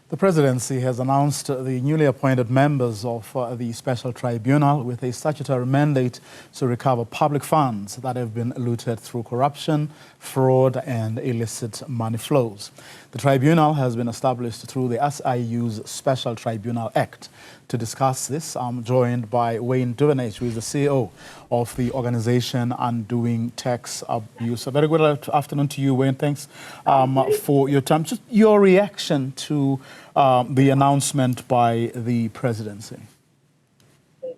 The Presidency has announced the newly appointed members of the Special Tribunal with a statutory mandate to recover public funds that have been looted through corruption, fraud and illicit money flows. The tribunal has been established through the SIU's Special Tribunal Act. To discuss this, I'm joined by Wayne Duvenage, who is the CEO of the organization Undoing Tax Abuse. A very good afternoon to you, Wayne. Thanks for your time. Just your reaction to the announcement by the Presidency.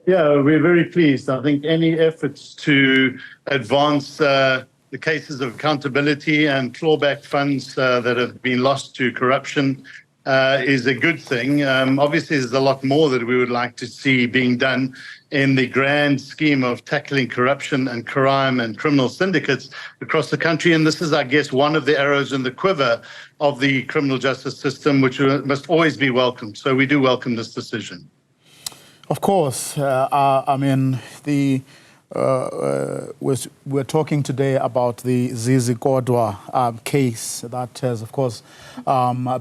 Yeah, we're very pleased. I think any efforts to advance the cases of accountability and clawback funds that have been lost to corruption is a good thing. Obviously, there's a lot more that we would like to see being done in the grand scheme of tackling corruption and crime and criminal syndicates across the country. And this is, I guess, one of the arrows in the quiver of the criminal justice system, which must always be welcomed. So we do welcome this decision. Of course. I mean, we're talking today about the Zizi Kodwa case that has, of course,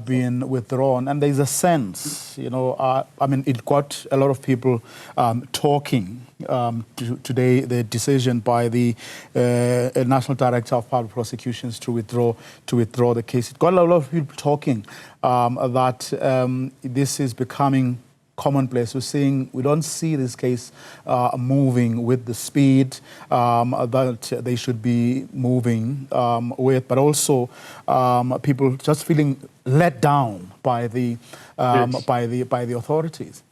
been withdrawn. And there's a sense, you know, I mean, it got a lot of people talking today, the decision by the National Director of Public Prosecutions to withdraw the case. It got a lot of people talking that this is becoming commonplace. We don't see this case moving with the speed that they should be moving with, but also people just feeling let down by the by the authorities.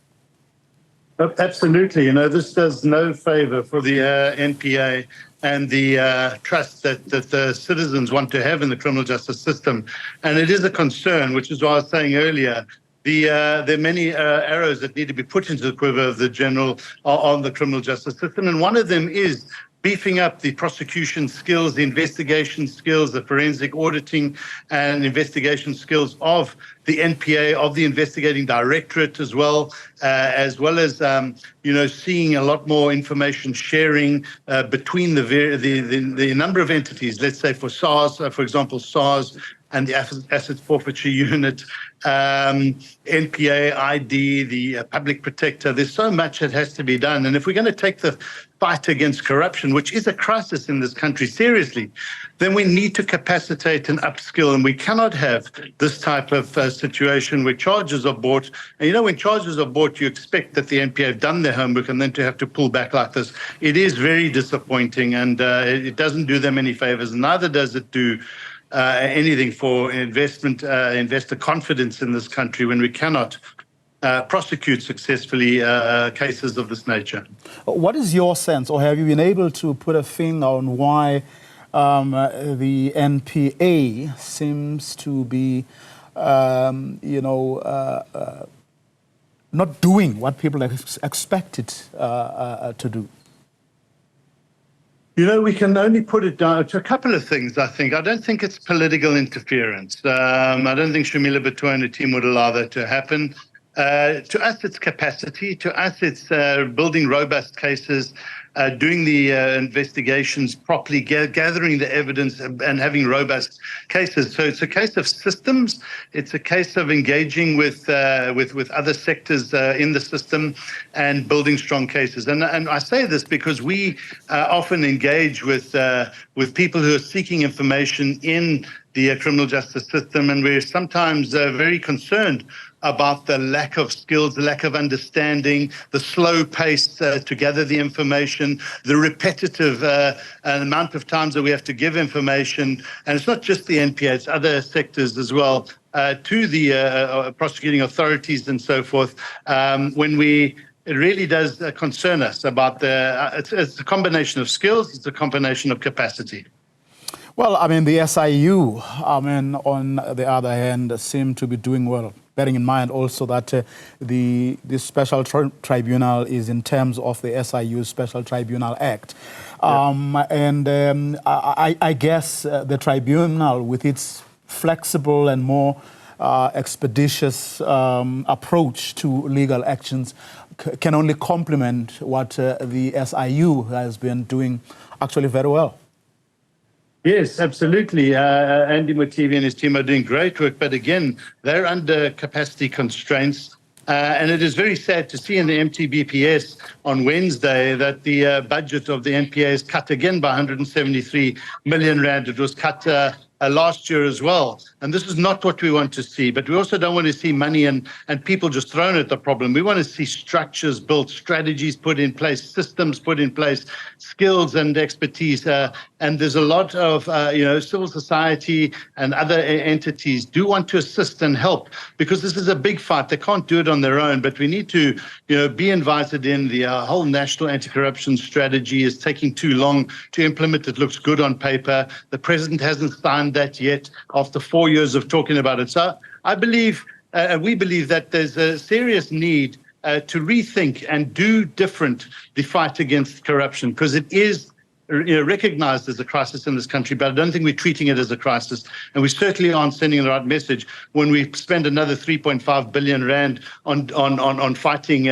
Absolutely. You know, this does no favor for the NPA and the trust that the citizens want to have in the criminal justice system. And it is a concern, which is what I was saying earlier. There are many arrows that need to be put into the quiver of the general on the criminal justice system. And one of them is beefing up the prosecution skills, the investigation skills, the forensic auditing and investigation skills of the NPA, of the investigating directorate as well as you know, seeing a lot more information sharing between the number of entities. Let's say for SARS, for example, SARS and the asset forfeiture unit, NPA, ID, the public protector. There's so much that has to be done. And if we're going to take the fight against corruption, which is a crisis in this country, seriously, then we need to capacitate and upskill. And we cannot have this type of situation where charges are brought. And you know, when charges are brought, you expect that the NPA have done their homework and then to have to pull back like this. It is very disappointing, and it doesn't do them any favors. Neither does it do anything for investor confidence in this country when we cannot prosecute successfully cases of this nature. What is your sense, or have you been able to put a finger on why the NPA seems to be, you know, not doing what people expect it to do? You know, we can only put it down to a couple of things, I think. I don't think it's political interference. I don't think Shamila Batoa and the team would allow that to happen. To us, it's capacity. To us, it's building robust cases, doing the investigations properly, gathering the evidence and having robust cases. So it's a case of systems. It's a case of engaging with other sectors in the system and building strong cases. And I say this because we often engage with people who are seeking information in the criminal justice system, and we're sometimes very concerned about the lack of skills, the lack of understanding, the slow pace to gather the information, the repetitive amount of times that we have to give information. And it's not just the NPA, it's other sectors as well, to the prosecuting authorities and so forth, it really does concern us about it's a combination of skills, it's a combination of capacity. Well, I mean, the SIU, I mean, on the other hand, seem to be doing well, bearing in mind also that this special tribunal is in terms of the SIU Special Tribunal Act. I guess the tribunal, with its flexible and more expeditious approach to legal actions, can only complement what the SIU has been doing actually very well. Yes, absolutely. Andy Motivi and his team are doing great work, but again, they're under capacity constraints. And it is very sad to see in the MTBPS on Wednesday that the budget of the NPA is cut again by 173 million rand. It was cut last year as well. And this is not what we want to see. But we also don't want to see money and people just thrown at the problem. We want to see structures built, strategies put in place, systems put in place, skills and expertise. And there's a lot of, civil society and other entities do want to assist and help, because this is a big fight. They can't do it on their own, but we need to, be invited in. The whole national anti-corruption strategy is taking too long to implement. It looks good on paper. The president hasn't signed that yet after 4 years of talking about it. So I believe, we believe that there's a serious need to rethink and do different the fight against corruption, because it is recognized as a crisis in this country, but I don't think we're treating it as a crisis. And we certainly aren't sending the right message when we spend another 3.5 billion rand on fighting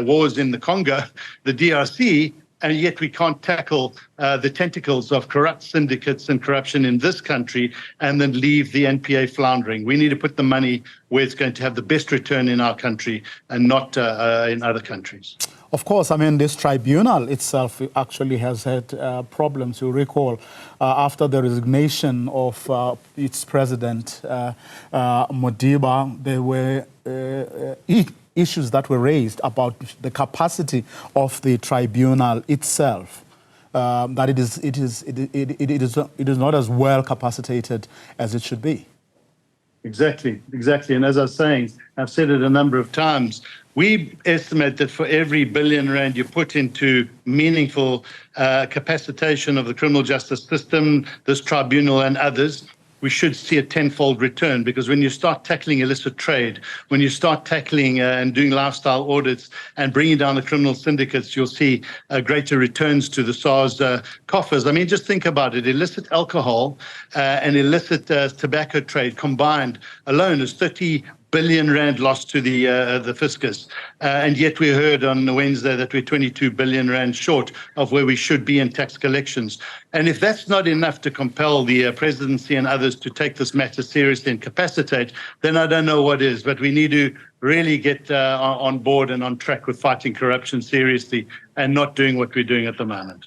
wars in the Congo, the DRC, and yet we can't tackle the tentacles of corrupt syndicates and corruption in this country and then leave the NPA floundering. We need to put the money where it's going to have the best return in our country and not in other countries. Of course, I mean, this tribunal itself actually has had problems. You recall, after the resignation of its president, Modiba, there were issues that were raised about the capacity of the tribunal itself. That it is not as well capacitated as it should be. Exactly. And as I was saying, I've said it a number of times, we estimate that for every billion rand you put into meaningful capacitation of the criminal justice system, this tribunal and others, we should see a tenfold return. Because when you start tackling illicit trade, when you start tackling and doing lifestyle audits and bringing down the criminal syndicates, you'll see greater returns to the SARS coffers. I mean, just think about it. Illicit alcohol and illicit tobacco trade combined alone is 30 billion rand lost to the fiscus. And yet we heard on Wednesday that we're 22 billion rand short of where we should be in tax collections. And if that's not enough to compel the presidency and others to take this matter seriously and capacitate, then I don't know what is. But we need to really get on board and on track with fighting corruption seriously and not doing what we're doing at the moment.